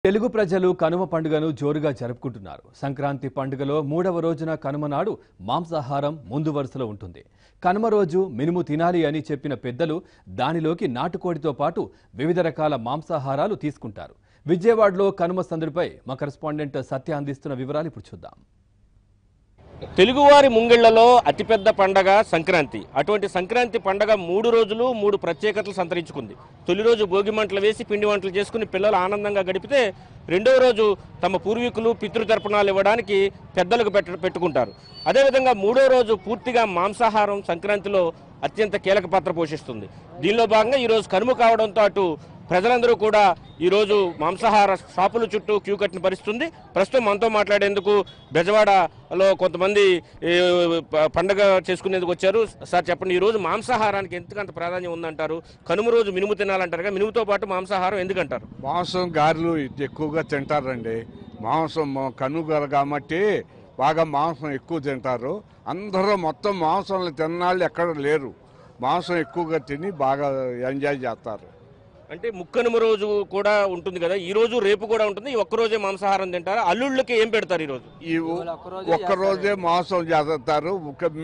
తెలుగు ప్రజలు కనుమ పండుగను జోరుగా జరుపుకుంటున్నారు. సంక్రాంతి పండుగలో మూడవ రోజున కనుమ నాడు మాంసాహారం ముందు వరుసలో ఉంటుంది. కనుమ రోజు మినుము తినాలి అని చెప్పిన పెద్దలు దానిలోకి నాటుకోడితో పాటు వివిధ రకాల మాంసాహారాలు తీసుకుంటారు. విజయవాడలో కనుమ సందడిపై మా కరెస్పాండెంట్ సత్య అందిస్తున్న వివరాలు ఇప్పుడు చూద్దాం. తెలుగువారి ముంగిళ్లలో అతిపెద్ద పండగ సంక్రాంతి. అటువంటి సంక్రాంతి పండగ 3 రోజులు 3 ప్రత్యేకతలు సంతరించుకుంది. తొలి రోజు భోగి మంటలు వేసి పిండి వంటలు చేసుకుని పిల్లలు ఆనందంగా గడిపితే, రెండవ రోజు తమ పూర్వీకులు పితృతర్పణాలు ఇవ్వడానికి పెద్దలకు పెట్టుకుంటారు. అదేవిధంగా మూడో రోజు పూర్తిగా మాంసాహారం సంక్రాంతిలో అత్యంత కీలక పాత్ర పోషిస్తుంది. దీనిలో భాగంగా ఈరోజు కనుమ కావడంతో అటు ప్రజలందరూ కూడా ఈరోజు మాంసాహార షాపుల చుట్టూ క్యూ కట్టిన పరిస్థితుంది. ప్రస్తుతం మనతో మాట్లాడేందుకు బెజవాడలో కొంతమంది పండుగ చేసుకునేందుకు వచ్చారు. సార్ చెప్పండి, ఈరోజు మాంసాహారానికి ఎందుకంత ప్రాధాన్యం ఉందంటారు? కనుమ రోజు మినుము తినాలంటారు కదా, మినుముతో పాటు మాంసాహారం ఎందుకంటారు? మాంసం గారెలు ఎక్కువగా తింటారండి. మాంసం కనుగ కాబట్టి బాగా మాంసం ఎక్కువ తింటారు. అందరూ మొత్తం మాంసం తిన్నాళ్ళు ఎక్కడ లేరు. మాంసం ఎక్కువగా తిని బాగా ఎంజాయ్ చేస్తారు. అంటే ముక్కనుమ రోజు కూడా ఉంటుంది కదా, ఈ రోజు రేపు కూడా ఉంటుంది. ఈ ఒక్కరోజే మాంసాహారం తింటారు. అల్లుళ్ళకి ఏం పెడతారు ఈరోజు? ఈ ఒక్కరోజే మాంసం చేస్తారు.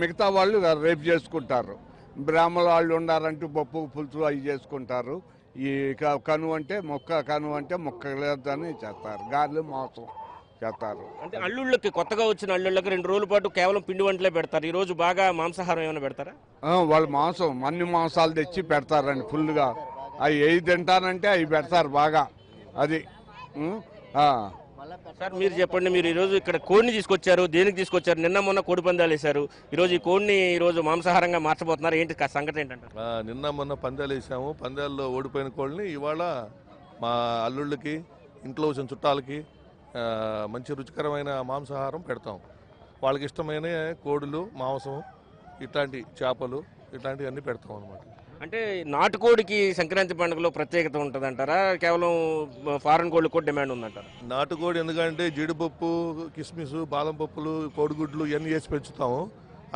మిగతా వాళ్ళు రేపు చేసుకుంటారు. బ్రాహ్మణ వాళ్ళు ఉండారంటూ పప్పు పులుసు అవి చేసుకుంటారు. ఈ కనువ అంటే మొక్క లేదని చేస్తారు. గారెలు మాంసం చేస్తారు. అంటే అల్లుళ్ళకి, కొత్తగా వచ్చిన అల్లుళ్ళకి 2 రోజుల పాటు కేవలం పిండి వంటలే పెడతారు. ఈ రోజు బాగా మాంసాహారం ఏమైనా పెడతారా? వాళ్ళు మాంసం అన్ని మాంసాలు తెచ్చి పెడతారండి. ఫుల్గా అవి ఏవి తింటానంటే అవి పెడతారు బాగా. అది సార్ మీరు చెప్పండి, మీరు ఈరోజు ఇక్కడ కోడిని తీసుకొచ్చారు, దేనికి తీసుకొచ్చారు? నిన్న మొన్న కోడి పందాలు వేశారు, ఈరోజు ఈ కోడిని ఈరోజు మాంసాహారంగా మార్చబోతున్నారు. ఏంటి సంగతి ఏంటంటారు? నిన్న మొన్న పందాలు వేసాము. పందాల్లో ఓడిపోయిన కోడిని ఇవాళ మా అల్లుళ్ళకి, ఇంట్లో వచ్చిన చుట్టాలకి మంచి రుచికరమైన మాంసాహారం పెడతాం. వాళ్ళకి ఇష్టమైన కోడులు, మాంసం, ఇట్లాంటి చేపలు, ఇట్లాంటివన్నీ పెడతాం అన్నమాట. అంటే నాటుకోడికి సంక్రాంతి పండుగలో ప్రత్యేకత ఉంటుందంటారా? కేవలం ఫారెన్ కోళ్ళకి కూడా డిమాండ్ ఉందంటారా? నాటుకోడి ఎందుకంటే జీడిపప్పు, కిస్మిస్, బాదం పప్పులు, కోడిగుడ్లు ఇవన్నీ వేసి పెంచుతాము.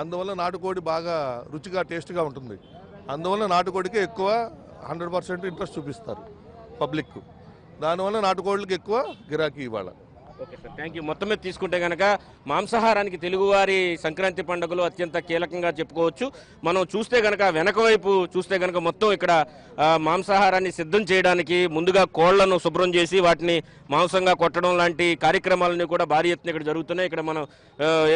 అందువల్ల నాటుకోడి బాగా రుచిగా, టేస్ట్గా ఉంటుంది. అందువల్ల నాటుకోడికి ఎక్కువ 100% ఇంట్రెస్ట్ చూపిస్తారు పబ్లిక్. దానివల్ల నాటుకోళ్ళకి ఎక్కువ గిరాకీ ఇవాళ. Okay sir, thank you. మొత్తం మీద తీసుకుంటే కనుక మాంసాహారానికి తెలుగువారి సంక్రాంతి పండుగలు అత్యంత కీలకంగా చెప్పుకోవచ్చు. మనం చూస్తే కనుక వెనక వైపు చూస్తే కనుక మొత్తం ఇక్కడ మాంసాహారాన్ని సిద్ధం చేయడానికి ముందుగా కోళ్లను శుభ్రం చేసి వాటిని మాంసంగా కొట్టడం లాంటి కార్యక్రమాలన్నీ కూడా భారీ ఎత్తున ఇక్కడ జరుగుతున్నాయి. ఇక్కడ మనం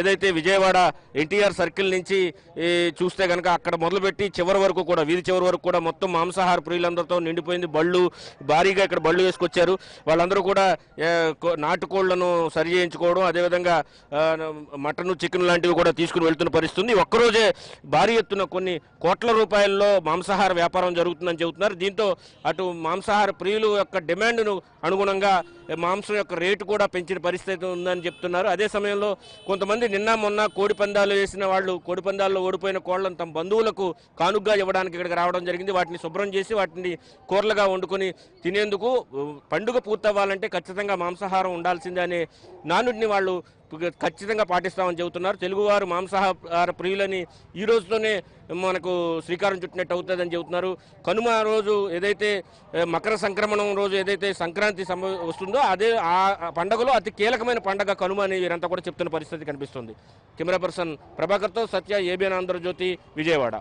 ఏదైతే విజయవాడ ఎన్టీఆర్ సర్కిల్ నుంచి చూస్తే కనుక అక్కడ మొదలుపెట్టి చివరి వరకు కూడా, వీధి చివరి వరకు కూడా మొత్తం మాంసాహార ప్రియులందరితో నిండిపోయింది. బళ్ళు భారీగా ఇక్కడ బళ్ళు వేసుకొచ్చారు. వాళ్ళందరూ కూడా నాటుకోళ్లను సరి చేయించుకోవడం, అదేవిధంగా మటన్, చికెన్ లాంటివి కూడా తీసుకుని వెళ్తున్న పరిస్థితుంది. ఒక్కరోజే భారీ ఎత్తున కొన్ని కోట్ల రూపాయల్లో మాంసాహార వ్యాపారం జరుగుతుందని చెబుతున్నారు. దీంతో అటు మాంసాహార ప్రియులు యొక్క డిమాండ్ను అనుగుణంగా మాంసం యొక్క రేటు కూడా పెంచిన పరిస్థితి ఉందని చెప్తున్నారు. అదే సమయంలో కొంతమంది నిన్న మొన్న కోడి పందాలు వేసిన వాళ్ళు కోడి పందాల్లో ఓడిపోయిన కోళ్లను తమ బంధువులకు కానుగ్గా ఇవ్వడానికి ఇక్కడికి రావడం జరిగింది. వాటిని శుభ్రం చేసి వాటిని కూరలుగా వండుకొని తినేందుకు, పండుగ పూర్తవ్వాలంటే ఖచ్చితంగా మాంసాహారం ఉండాల్సిందే అనే నానుడిని వాళ్ళు ఖచ్చితంగా పాటిస్తామని చెబుతున్నారు. తెలుగువారు మాంసాహార ప్రియులని ఈ రోజుతోనే మనకు శ్రీకారం చుట్టినట్టు అవుతుందని చెబుతున్నారు. కనుమ రోజు ఏదైతే మకర సంక్రమణం రోజు ఏదైతే సంక్రాంతి వస్తుందో అదే ఆ పండుగలో అతి కీలకమైన పండుగ కనుమ అని వీరంతా కూడా చెప్తున్న పరిస్థితి కనిపిస్తుంది. కెమెరా పర్సన్ ప్రభాకర్తో సత్య, ఏబిఎన్ ఆంధ్రజ్యోతి, విజయవాడ.